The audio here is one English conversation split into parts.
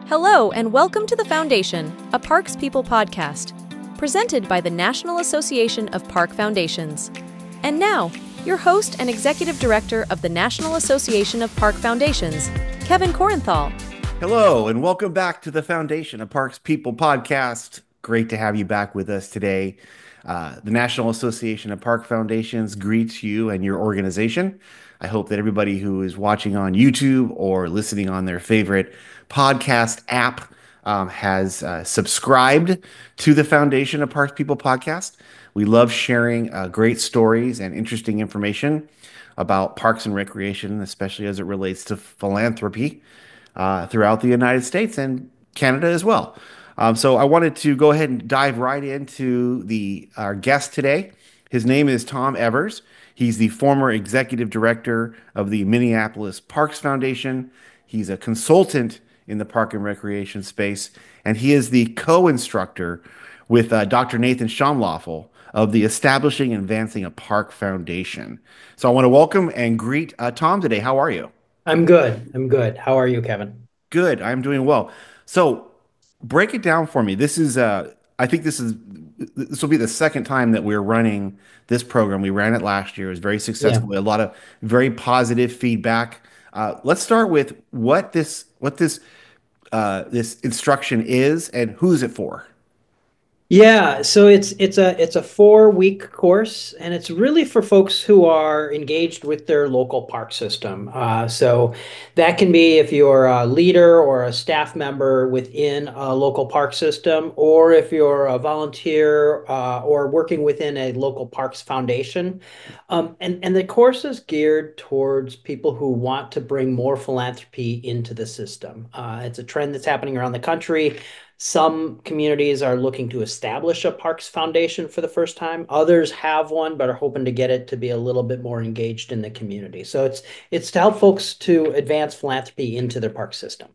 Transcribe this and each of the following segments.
Hello, and welcome to The Foundation, a Parks People podcast, presented by the National Association of Park Foundations. And now, your host and Executive Director of the National Association of Park Foundations, Kevin Korenthal. Hello, and welcome back to The Foundation, a Parks People podcast. Great to have you back with us today. The National Association of Park Foundations greets you and your organization. I hope that everybody who is watching on YouTube or listening on their favorite podcast app has subscribed to the Foundation of Parks People podcast. We love sharing great stories and interesting information about parks and recreation, especially as it relates to philanthropy throughout the United States and Canada as well. So I wanted to go ahead and dive right into our guest today. His name is Tom Evers. He's the former executive director of the Minneapolis Parks Foundation. He's a consultant in the park and recreation space, and he is the co-instructor with Dr. Nathan Schomloffel of the Establishing and Advancing a Park Foundation. So I want to welcome and greet Tom today. How are you? I'm good. I'm good. How are you, Kevin? Good. I'm doing well. So break it down for me. I think this will be the second time that we're running this program. We ran it last year. It was very Yeah. successful. A lot of very positive feedback. Let's start with this instruction is and who's it for? Yeah, so it's a 4-week course, and it's really for folks who are engaged with their local park system. So that can be if you're a leader or a staff member within a local park system, or if you're a volunteer or working within a local parks foundation. And the course is geared towards people who want to bring more philanthropy into the system. It's a trend that's happening around the country. Some communities are looking to establish a parks foundation for the first time. Others have one, but are hoping to get it to be a little bit more engaged in the community. So it's to help folks to advance philanthropy into their park system.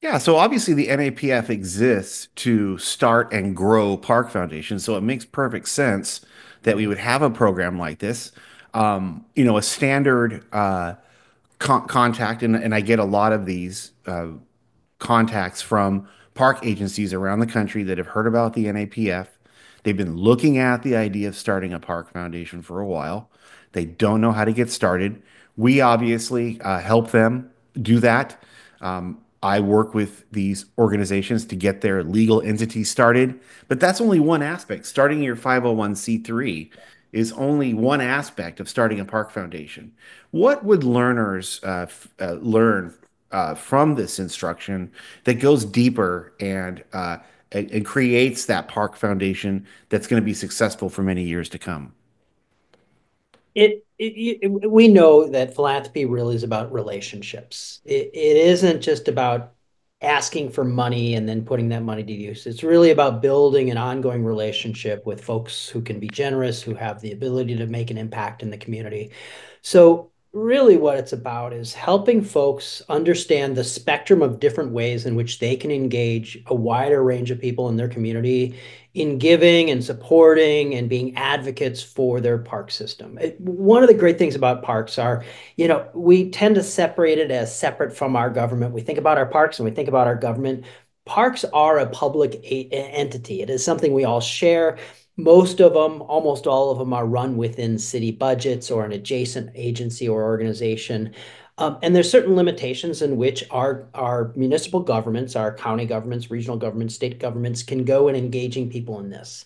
Yeah, so obviously the NAPF exists to start and grow park foundations, so it makes perfect sense that we would have a program like this. A standard contact, and I get a lot of these contacts from park agencies around the country that have heard about the NAPF. They've been looking at the idea of starting a park foundation for a while. They don't know how to get started. We obviously help them do that. I work with these organizations to get their legal entity started, but that's only one aspect. Starting your 501c3 is only one aspect of starting a park foundation. What would learners learn from this instruction that goes deeper and creates that park foundation that's going to be successful for many years to come? We know that philanthropy really is about relationships. It isn't just about asking for money and then putting that money to use. It's really about building an ongoing relationship with folks who can be generous, who have the ability to make an impact in the community. So really what it's about is helping folks understand the spectrum of different ways in which they can engage a wider range of people in their community in giving and supporting and being advocates for their park system. One of the great things about parks are, we tend to separate it as separate from our government. We think about our parks and we think about our government. Parks are a public entity. It is something we all share. Most of them, almost all of them, are run within city budgets or an adjacent agency or organization. And there's certain limitations in which our municipal governments, our county governments, regional governments, state governments can go in engaging people in this.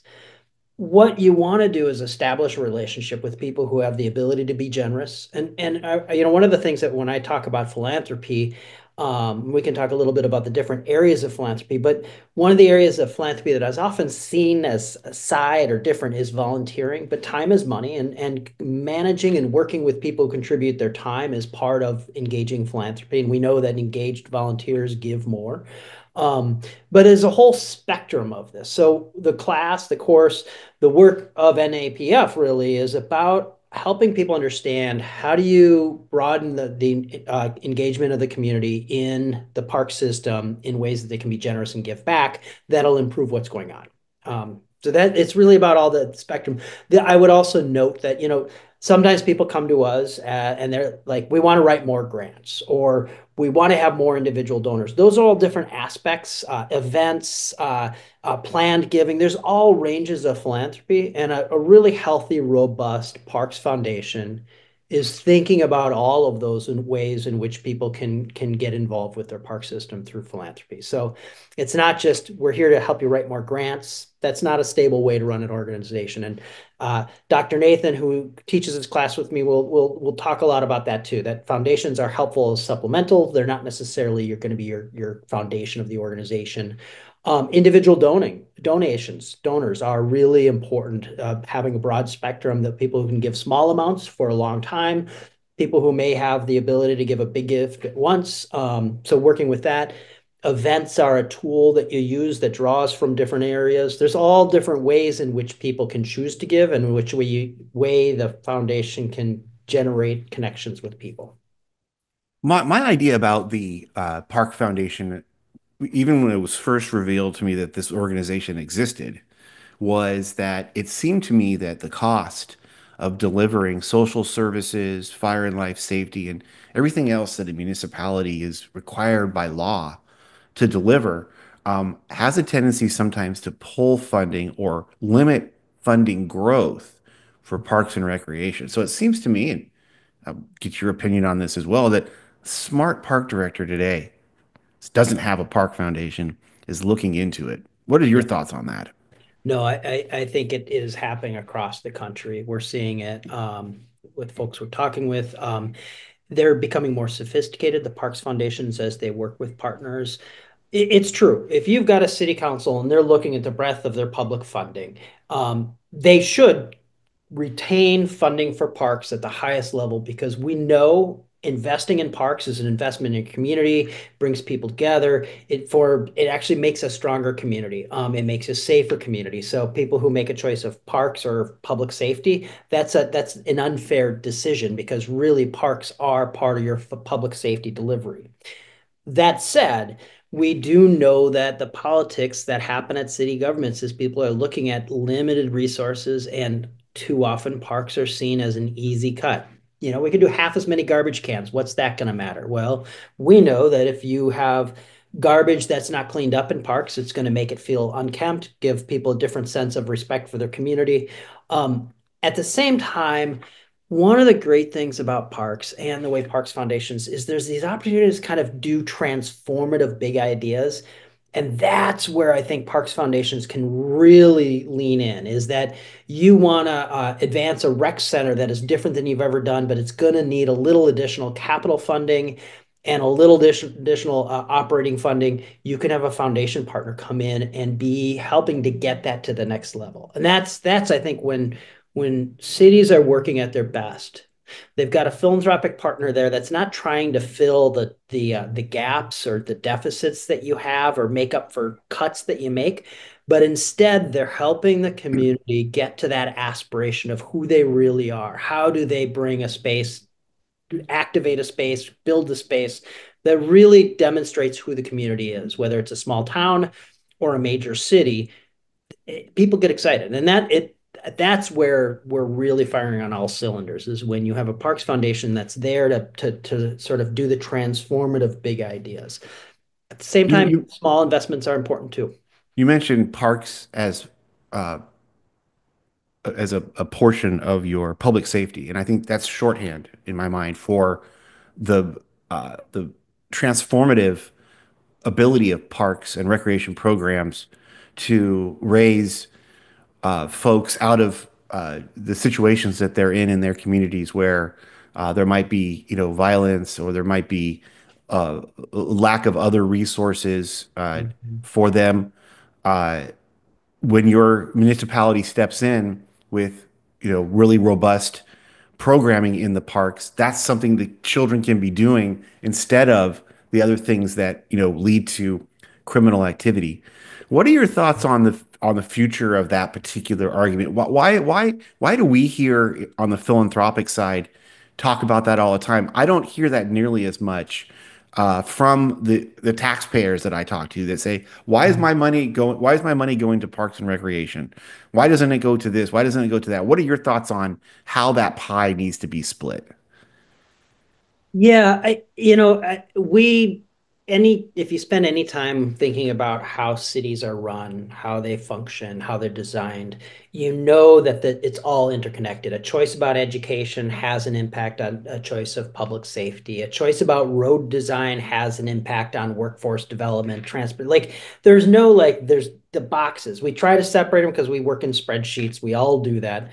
What you want to do is establish a relationship with people who have the ability to be generous. And one of the things that when I talk about philanthropy, we can talk a little bit about the different areas of philanthropy, but one of the areas of philanthropy that is often seen as a side or different is volunteering, but time is money, and managing and working with people who contribute their time is part of engaging philanthropy. And we know that engaged volunteers give more. But there's a whole spectrum of this. So the class, the course, the work of NAPF really is about helping people understand how do you broaden the engagement of the community in the park system in ways that they can be generous and give back that'll improve what's going on. So that it's really about all the spectrum. I would also note that, Sometimes people come to us and they're like, we want to write more grants or we want to have more individual donors. Those are all different aspects, events, planned giving. There's all ranges of philanthropy, and a really healthy, robust Parks Foundation is thinking about all of those in ways in which people can get involved with their park system through philanthropy. So it's not just we're here to help you write more grants. That's not a stable way to run an organization. And Dr. Nathan, who teaches this class with me, will talk a lot about that too. That foundations are helpful as supplemental. They're not necessarily you're going to be your foundation of the organization. Individual donors are really important. Having a broad spectrum, that people who can give small amounts for a long time, people who may have the ability to give a big gift at once. So working with that. Events are a tool that you use that draws from different areas. There's all different ways in which people can choose to give and in which way the foundation can generate connections with people. My idea about the Park Foundation, even when it was first revealed to me that this organization existed, was that it seemed to me that the cost of delivering social services, fire and life safety, and everything else that a municipality is required by law to deliver has a tendency sometimes to pull funding or limit funding growth for parks and recreation. So it seems to me, and I'll get your opinion on this as well, that smart park director today doesn't have a park foundation, is looking into it. What are your Yeah. thoughts on that? No, I think it is happening across the country. We're seeing it with folks we're talking with. They're becoming more sophisticated, the parks foundations, as they work with partners. It's true. If you've got a city council and they're looking at the breadth of their public funding, they should retain funding for parks at the highest level because we know investing in parks is an investment in community, brings people together. It actually makes a stronger community. It makes a safer community. So people who make a choice of parks or public safety, that's an unfair decision because really parks are part of your public safety delivery. That said, we do know that the politics that happen at city governments is people are looking at limited resources, and too often parks are seen as an easy cut. We can do half as many garbage cans. What's that going to matter? Well, we know that if you have garbage that's not cleaned up in parks, it's going to make it feel unkempt, give people a different sense of respect for their community. At the same time, one of the great things about parks and the way Parks Foundations is there's these opportunities to kind of do transformative big ideas. And that's where I think Parks Foundations can really lean in is that you want to advance a rec center that is different than you've ever done, but it's going to need a little additional capital funding and a little additional operating funding. You can have a foundation partner come in and be helping to get that to the next level. And that's I think when cities are working at their best, they've got a philanthropic partner there that's not trying to fill the gaps or the deficits that you have or make up for cuts that you make, but instead they're helping the community get to that aspiration of who they really are. How do they bring a space, activate a space, build a space that really demonstrates who the community is, whether it's a small town or a major city. People get excited, and that's where we're really firing on all cylinders is when you have a Parks Foundation that's there to sort of do the transformative big ideas. At the same You time, you small investments are important too. you mentioned parks uh, as a portion of your public safety, and I think that's shorthand in my mind for the transformative ability of parks and recreation programs to raise folks out of the situations that they're in their communities where there might be, violence or there might be lack of other resources Mhm. for them. Uh, when your municipality steps in with, really robust programming in the parks, that's something that children can be doing instead of the other things that, lead to criminal activity. What are your thoughts on the future of that particular argument? Why do we here on the philanthropic side talk about that all the time? I don't hear that nearly as much from the taxpayers that I talk to that say, "Why is my money going? Why is my money going to Parks and Recreation? Why doesn't it go to this? Why doesn't it go to that?" What are your thoughts on how that pie needs to be split? Yeah, we any if you spend any time thinking about how cities are run, how they function, how they're designed, you know that it's all interconnected. A choice about education has an impact on a choice of public safety. A choice about road design has an impact on workforce development, transport. Like there's the boxes. We try to separate them because we work in spreadsheets. We all do that.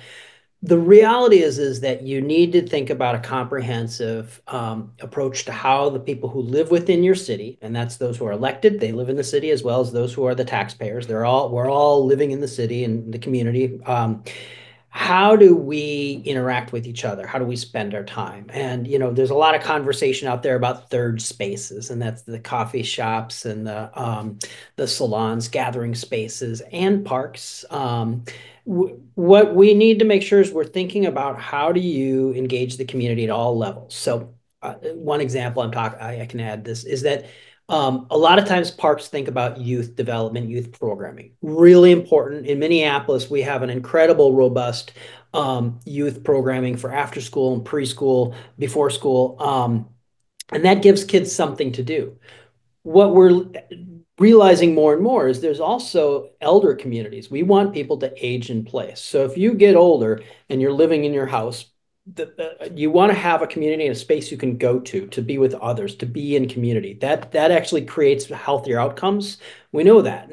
The reality is that you need to think about a comprehensive approach to how the people who live within your city, and that's those who are elected, they live in the city, as well as those who are the taxpayers. We're all living in the city and the community. How do we interact with each other? How do we spend our time? And there's a lot of conversation out there about third spaces, and that's the coffee shops and the salons, gathering spaces, and parks. What we need to make sure is we're thinking about how do you engage the community at all levels. So, one example I can add this is that a lot of times parks think about youth development, youth programming. Really important. In Minneapolis, we have an incredible, robust youth programming for after school and preschool, before school. And that gives kids something to do. What we're realizing more and more is there's also elder communities. We want people to age in place. So if you get older and you're living in your house, you want to have a community and a space you can go to be with others, to be in community. That actually creates healthier outcomes. We know that.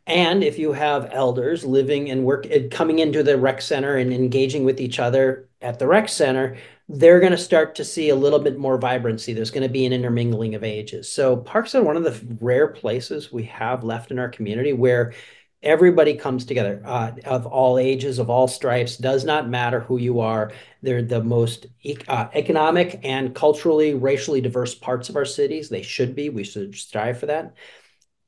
And if you have elders living and work coming into the rec center and engaging with each other at the rec center, they're going to start to see a little bit more vibrancy. There's going to be an intermingling of ages. So parks are one of the rare places we have left in our community where everybody comes together, of all ages, of all stripes. Does not matter who you are. They're the most economic and culturally, racially diverse parts of our cities. They should be. We should strive for that.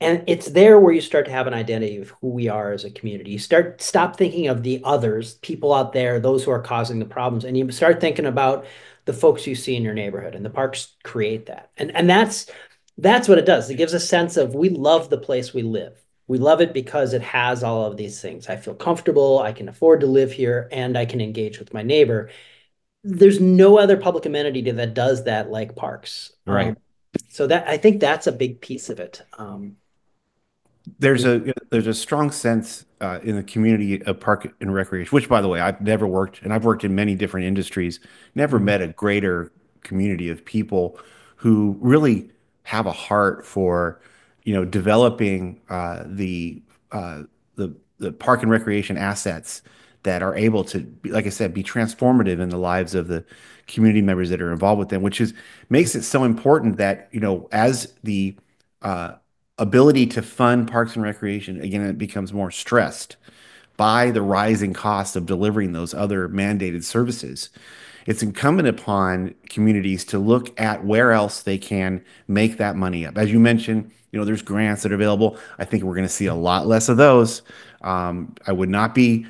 And it's there where you start to have an identity of who we are as a community. You stop thinking of the others, people out there, those who are causing the problems, and you start thinking about the folks you see in your neighborhood. And the parks create that. And that's what it does. It gives a sense of we love the place we live. We love it because it has all of these things. I feel comfortable, I can afford to live here, and I can engage with my neighbor. There's no other public amenity that does that like parks. Right. So that I think that's a big piece of it. There's a strong sense in the community of park and recreation, which, by the way, I've never worked, and I've worked in many different industries, never met a greater community of people who really have a heart for, developing uh, the park and recreation assets that are able to, like I said, be transformative in the lives of the community members that are involved with them, which is makes it so important that, as the uh, ability to fund parks and recreation, again, it becomes more stressed by the rising cost of delivering those other mandated services. It's incumbent upon communities to look at where else they can make that money up. As you mentioned, there's grants that are available. I think we're going to see a lot less of those. I would not be,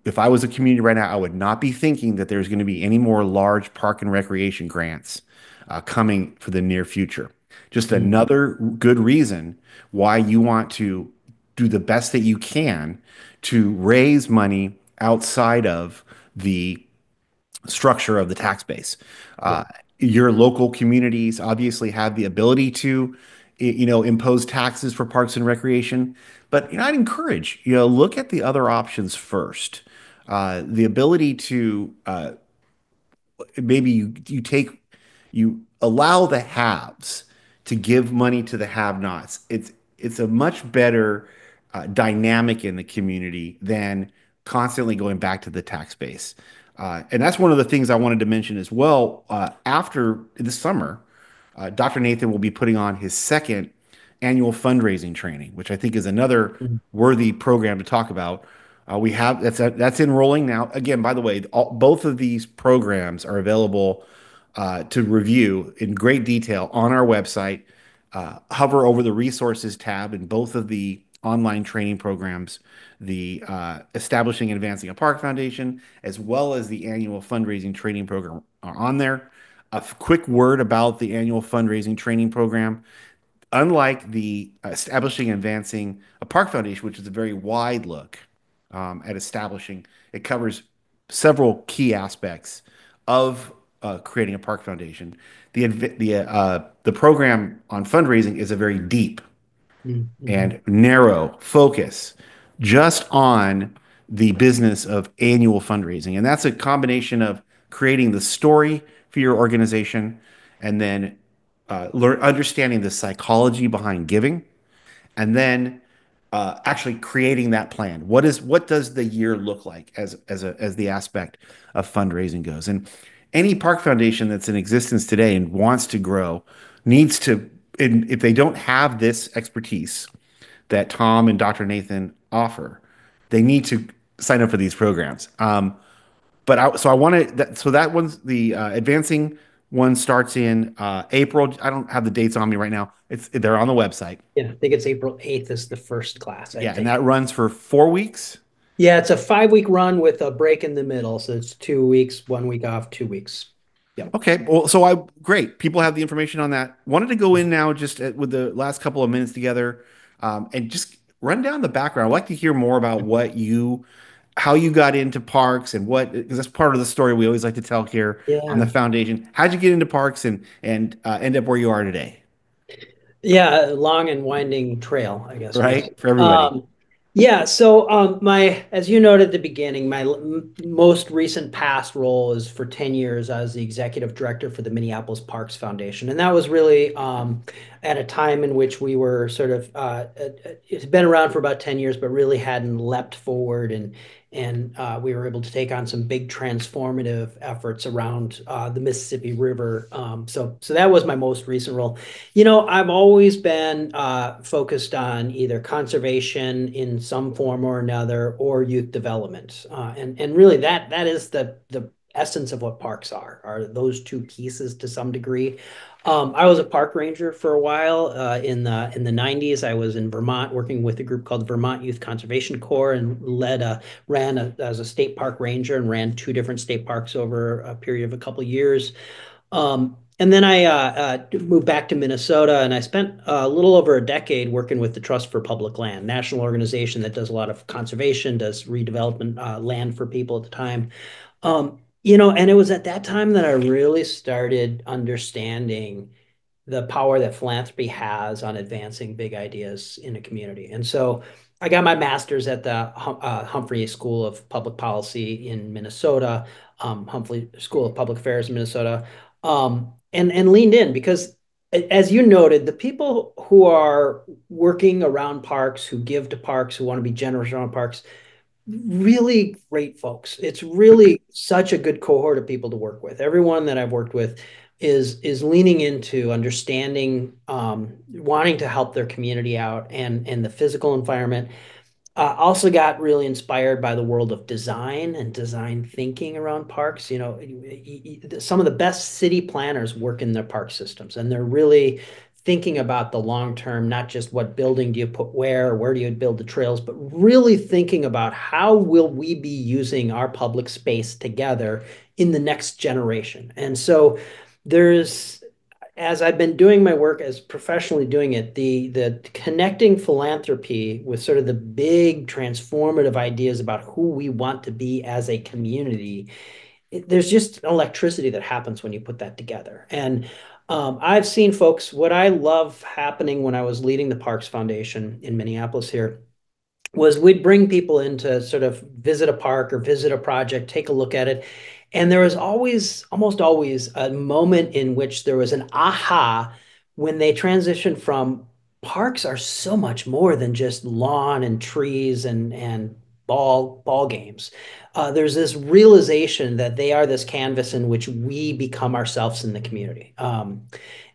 if I was a community right now, I would not be thinking that there's going to be any more large park and recreation grants coming for the near future. Just another good reason why you want to do the best that you can to raise money outside of the structure of the tax base. Yeah. Uh, your local communities obviously have the ability to, impose taxes for parks and recreation, but I'd encourage, look at the other options first. The ability to maybe you allow the haves to give money to the have-nots. It's a much better dynamic in the community than constantly going back to the tax base. And that's one of the things I wanted to mention as well. After this summer, Dr. Nathan will be putting on his second annual fundraising training, which I think is another Mhm. worthy program to talk about. We have that's enrolling now. Again, by the way, both of these programs are available to review in great detail on our website. Hover over the resources tab in both of the online training programs, the Establishing and Advancing a Park Foundation, as well as the annual fundraising training program are on there. quick word about the annual fundraising training program. Unlike the establishing and advancing a park foundation, which is a very wide look at establishing, it covers several key aspects of creating a park foundation. The program on fundraising is a very deep Mm-hmm. and narrow focus just on the business of annual fundraising. And that's a combination of creating the story for your organization and then understanding the psychology behind giving and then actually creating that plan. What does the year look like as the aspect of fundraising goes? And any park foundation that's in existence today and wants to grow needs to, and if they don't have this expertise that Tom and Dr. Nathan offer, they need to sign up for these programs. So I want to, so that one's the advancing one starts in April. I don't have the dates on me right now. They're on the website. Yeah, I think it's April 8th is the first class, I Yeah, and think. that runs for 4 weeks. Yeah, it's a 5 week run with a break in the middle. So it's 2 weeks, 1 week off, 2 weeks. Yep. Okay, well, great. People have the information on that. Wanted to go in now just with the last couple of minutes together, and just run down the background. I'd like to hear more about how you got into parks and because that's part of the story we always like to tell here on the Yeah. foundation. How'd you get into parks and end up where you are today? Yeah, a long and winding trail, I guess we Right? say. For everybody. Yeah, so my as you noted at the beginning, my most recent past role is for 10 years. I was the executive director for the Minneapolis Parks Foundation, and that was really at a time in which we were sort of it's been around for about 10 years, but really hadn't leapt forward and we were able to take on some big transformative efforts around the Mississippi River. So that was my most recent role. You know, I've always been focused on either conservation in some form or another, or youth development, and really that is the essence of what parks are those two pieces to some degree. I was a park ranger for a while in the 90s. I was in Vermont working with a group called the Vermont Youth Conservation Corps and as a state park ranger and ran two different state parks over a period of a couple of years. And then I moved back to Minnesota, and I spent a little over a decade working with the Trust for Public Land, national organization that does a lot of conservation, does redevelopment land for people at the time. And it was at that time that I really started understanding the power that philanthropy has on advancing big ideas in a community. And so I got my master's at the Humphrey School of Public Policy in Minnesota, Humphrey School of Public Affairs in Minnesota, and leaned in because, as you noted, the people who are working around parks, who give to parks, who want to be generous around parks, really great folks. It's really such a good cohort of people to work with. Everyone that I've worked with is leaning into understanding, wanting to help their community out and the physical environment. Also got really inspired by the world of design and design thinking around parks. You know, some of the best city planners work in their park systems, and they're really thinking about the long term, not just what building do you put where do you build the trails, but really thinking about how will we be using our public space together in the next generation. And so there's as I've been doing my work as professionally doing it, the connecting philanthropy with sort of the big transformative ideas about who we want to be as a community, there's just electricity that happens when you put that together. And I've seen folks, what I love happening when I was leading the Parks Foundation in Minneapolis here was we'd bring people in to sort of visit a park or visit a project, take a look at it. And there was always, almost always, a moment in which there was an aha when they transitioned from parks are so much more than just lawn and trees and ball games. There's this realization that they are this canvas in which we become ourselves in the community.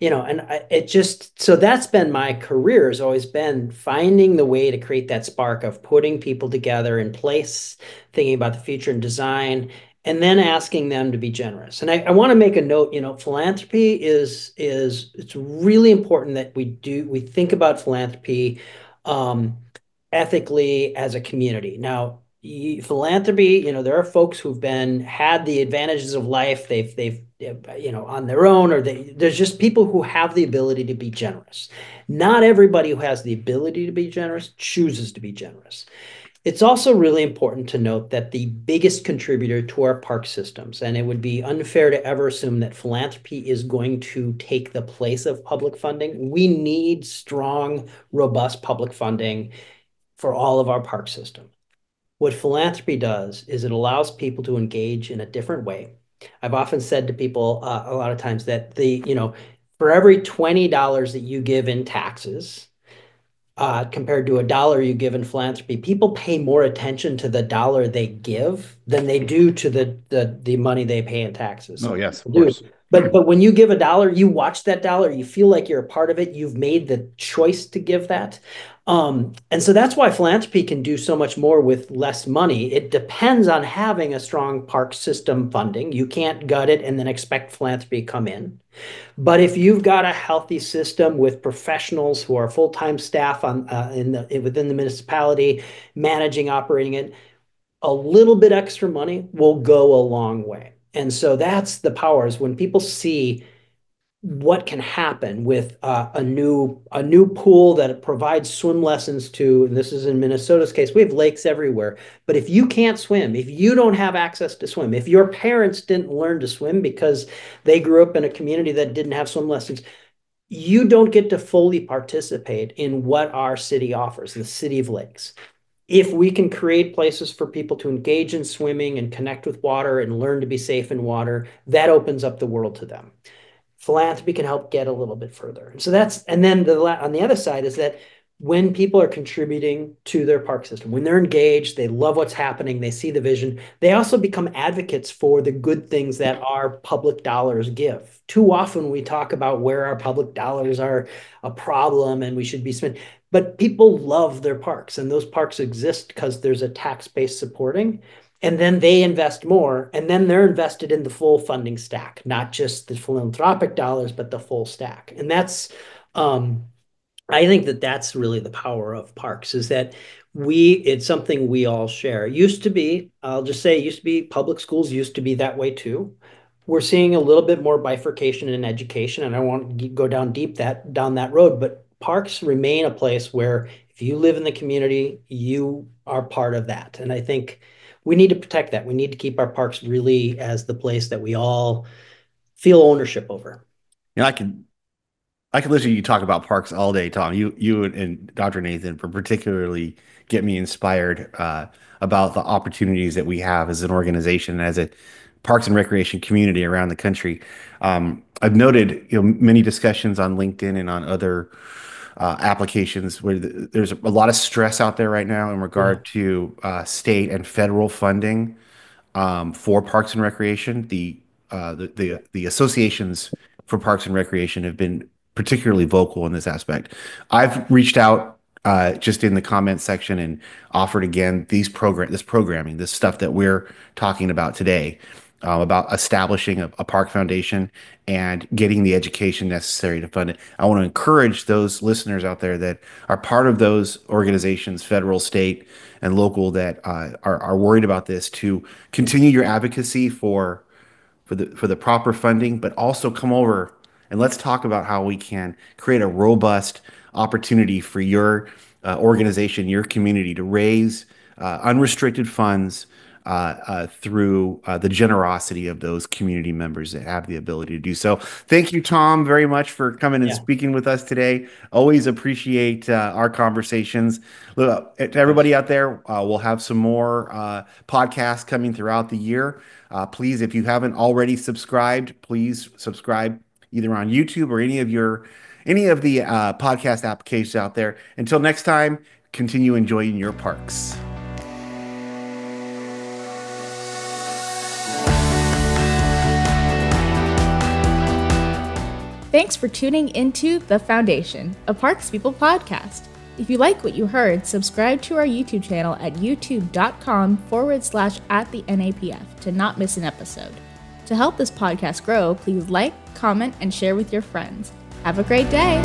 It just so that's been my career has always been finding the way to create that spark of putting people together in place, thinking about the future and design, and then asking them to be generous. And I want to make a note, philanthropy is it's really important that we think about philanthropy um, ethically as a community. Now, Philanthropy, there are folks who've had the advantages of life. They've on their own, or there's just people who have the ability to be generous. Not everybody who has the ability to be generous chooses to be generous. It's also really important to note that the biggest contributor to our park systems, and it would be unfair to ever assume that philanthropy is going to take the place of public funding. We need strong, robust public funding for all of our park system. What philanthropy does is it allows people to engage in a different way. I've often said to people a lot of times that for every $20 that you give in taxes, compared to a dollar you give in philanthropy, people pay more attention to the dollar they give than they do to the money they pay in taxes. Oh, yes, of Do. course. But when you give a dollar, you watch that dollar, you feel like you're a part of it. You've made the choice to give that. And so that's why philanthropy can do so much more with less money. It depends on having a strong park system funding. You can't gut it and then expect philanthropy to come in. But if you've got a healthy system with professionals who are full-time staff within the municipality, managing, operating it, a little bit extra money will go a long way. And so that's the power, is when people see what can happen with a new pool that provides swim lessons to, and this is in Minnesota's case, we have lakes everywhere. But if you can't swim, if you don't have access to swim, if your parents didn't learn to swim because they grew up in a community that didn't have swim lessons, you don't get to fully participate in what our city offers, the City of Lakes. If we can create places for people to engage in swimming and connect with water and learn to be safe in water, that opens up the world to them. Philanthropy can help get a little bit further. And so and then on the other side is that when people are contributing to their park system, when they're engaged, they love what's happening, they see the vision, they also become advocates for the good things that our public dollars give. Too often we talk about where our public dollars are a problem and we should be spending, but people love their parks, and those parks exist because there's a tax base supporting. And then they invest more, and then they're invested in the full funding stack, not just the philanthropic dollars, but the full stack. And I think that's really the power of parks, is that it's something we all share. It used to be, I'll just say, public schools used to be that way too. We're seeing a little bit more bifurcation in education, and I won't go down that road, but parks remain a place where if you live in the community, you are part of that. And I think we need to protect that. We need to keep our parks really as the place that we all feel ownership over. I can listen to you talk about parks all day, Tom. You and Dr. Nathan particularly get me inspired about the opportunities that we have as an organization, as a parks and recreation community around the country. I've noted many discussions on LinkedIn and on other applications where there's a lot of stress out there right now in regard to state and federal funding for parks and recreation. The associations for parks and recreation have been particularly vocal in this aspect. I've reached out just in the comments section and offered again this programming, this stuff that we're talking about today, about establishing a park foundation and getting the education necessary to fund it. I want to encourage those listeners out there that are part of those organizations, federal, state, and local, that are worried about this, to continue your advocacy for the proper funding, but also come over and let's talk about how we can create a robust opportunity for your organization, your community, to raise unrestricted funds through the generosity of those community members that have the ability to do so. Thank you, Tom, very much for coming and speaking with us today. Always appreciate our conversations. Look, to everybody out there, we'll have some more podcasts coming throughout the year. Please, if you haven't already subscribed, please subscribe either on YouTube or any of the podcast applications out there. Until next time, continue enjoying your parks. Thanks for tuning into The Foundation, a Parks People podcast. If you like what you heard, subscribe to our YouTube channel at youtube.com/@the-NAPF to not miss an episode. To help this podcast grow, please like, comment, and share with your friends. Have a great day.